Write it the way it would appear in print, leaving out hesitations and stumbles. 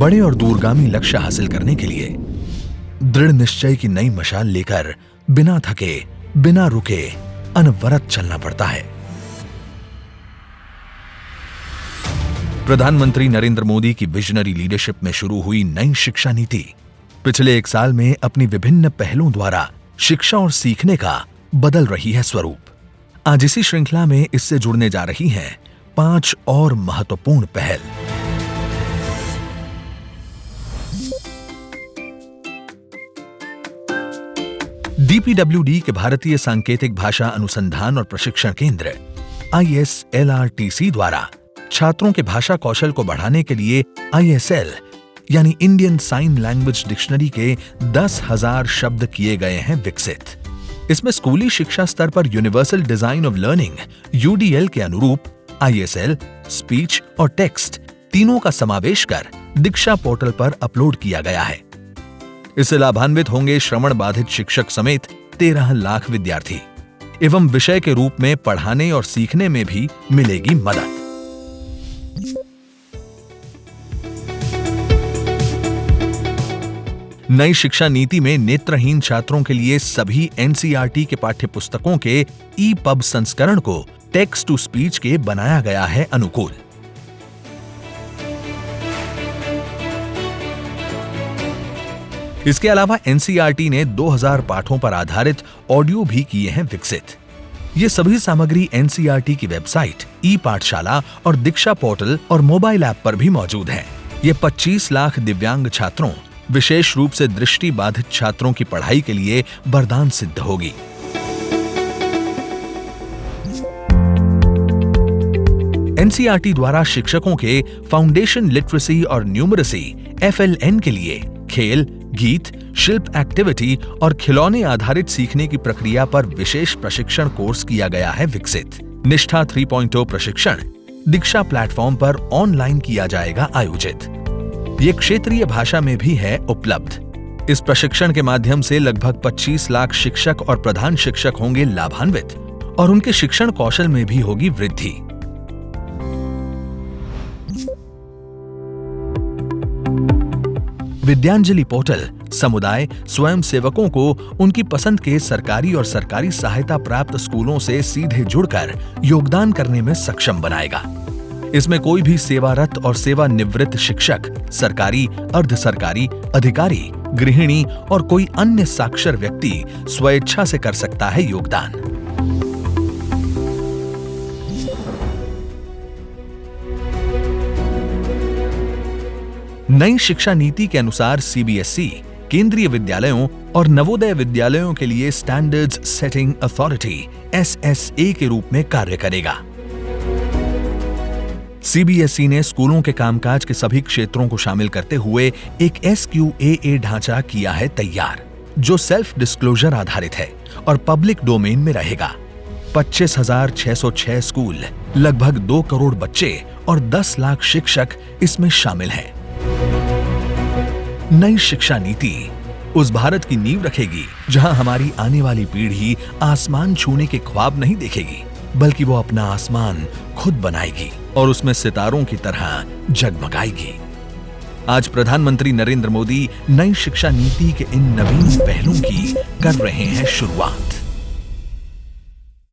बड़े और दूरगामी लक्ष्य हासिल करने के लिए दृढ़ निश्चय की नई मशाल लेकर बिना थके, बिना रुके अनवरत चलना पड़ता है। प्रधानमंत्री नरेंद्र मोदी की विजनरी लीडरशिप में शुरू हुई नई शिक्षा नीति पिछले 1 साल में अपनी विभिन्न पहलों द्वारा शिक्षा और सीखने का बदल रही है स्वरूप। आज इसी श्रृंखला में इससे जुड़ने जा रही हैं 5 और महत्वपूर्ण पहल। डीपीडब्ल्यूडी के भारतीय सांकेतिक भाषा अनुसंधान और प्रशिक्षण केंद्र ISLRTC द्वारा छात्रों के भाषा कौशल को बढ़ाने के लिए ISL यानी इंडियन साइन लैंग्वेज डिक्शनरी के 10,000 शब्द किए गए हैं विकसित। इसमें स्कूली शिक्षा स्तर पर universal design of learning UDL के अनुरूप ISL, स्पीच और टेक्स्ट तीनों का समावेश कर दीक्षा पोर्टल पर अपलोड किया गया है। इससे लाभान्वित होंगे श्रवण बाधित शिक्षक समेत 13 लाख विद्यार्थी एवं विषय के रूप में पढ़ाने और सीखने में भी मिलेगी मदद। नई शिक्षा नीति में नेत्रहीन छात्रों के लिए सभी NCERT के पाठ्य पुस्तकों के EPUB संस्करण को टेक्स्ट टू स्पीच के बनाया गया है अनुकूल। इसके अलावा NCERT ने 2000 पाठों पर आधारित ऑडियो भी किए हैं विकसित। ये सभी सामग्री NCERT की वेबसाइट, ई-पाठशाला और दीक्षा पोर्टल और मोबाइल ऐप पर भी मौजूद है। ये 25 लाख दिव्यांग छात्रों, विशेष रूप से दृष्टि बाधित छात्रों की पढ़ाई के लिए वरदान सिद्ध होगी। NCERT द्वारा शिक्षकों के फाउंडेशन लिटरेसी और न्यूमरेसी FLN के लिए खेल, गीत, शिल्प एक्टिविटी और खिलौने आधारित सीखने की प्रक्रिया पर विशेष प्रशिक्षण कोर्स किया गया है विकसित। निष्ठा 3.0 प्रशिक्षण दीक्षा प्लेटफॉर्म पर ऑनलाइन किया जाएगा आयोजित। ये क्षेत्रीय भाषा में भी है उपलब्ध। इस प्रशिक्षण के माध्यम से लगभग 25 लाख शिक्षक और प्रधान शिक्षक होंगे लाभान्वित और उनके शिक्षण कौशल में भी होगी वृद्धि। विद्यांजलि पोर्टल समुदाय स्वयं सेवकों को उनकी पसंद के सरकारी और सरकारी सहायता प्राप्त स्कूलों से सीधे जुड़कर योगदान करने में सक्षम बनाएगा। इसमें कोई भी सेवारत और सेवानिवृत्त शिक्षक, सरकारी, अर्ध सरकारी, अधिकारी, गृहिणी और कोई अन्य साक्षर व्यक्ति स्वेच्छा से कर सकता है योगदान। नई शिक्षा नीति के अनुसार CBSE केंद्रीय विद्यालयों और नवोदय विद्यालयों के लिए स्टैंडर्ड्स सेटिंग अथॉरिटी SSA के रूप में कार्य करेगा। CBSE ने स्कूलों के कामकाज के सभी क्षेत्रों को शामिल करते हुए एक SQAA ढांचा किया है तैयार, जो सेल्फ डिस्क्लोजर आधारित है और पब्लिक डोमेन में रहेगा। 25,606 स्कूल, लगभग 2 करोड़ बच्चे और 10 लाख शिक्षक इसमें शामिल हैं। नई शिक्षा नीति उस भारत की नींव रखेगी जहां हमारी आने वाली पीढ़ी आसमान छूने के ख्वाब नहीं देखेगी, बल्कि वो अपना आसमान खुद बनाएगी और उसमें सितारों की तरह जगमगाएगी। आज प्रधानमंत्री नरेंद्र मोदी नई शिक्षा नीति के इन नवीन पहलों की कर रहे हैं शुरुआत।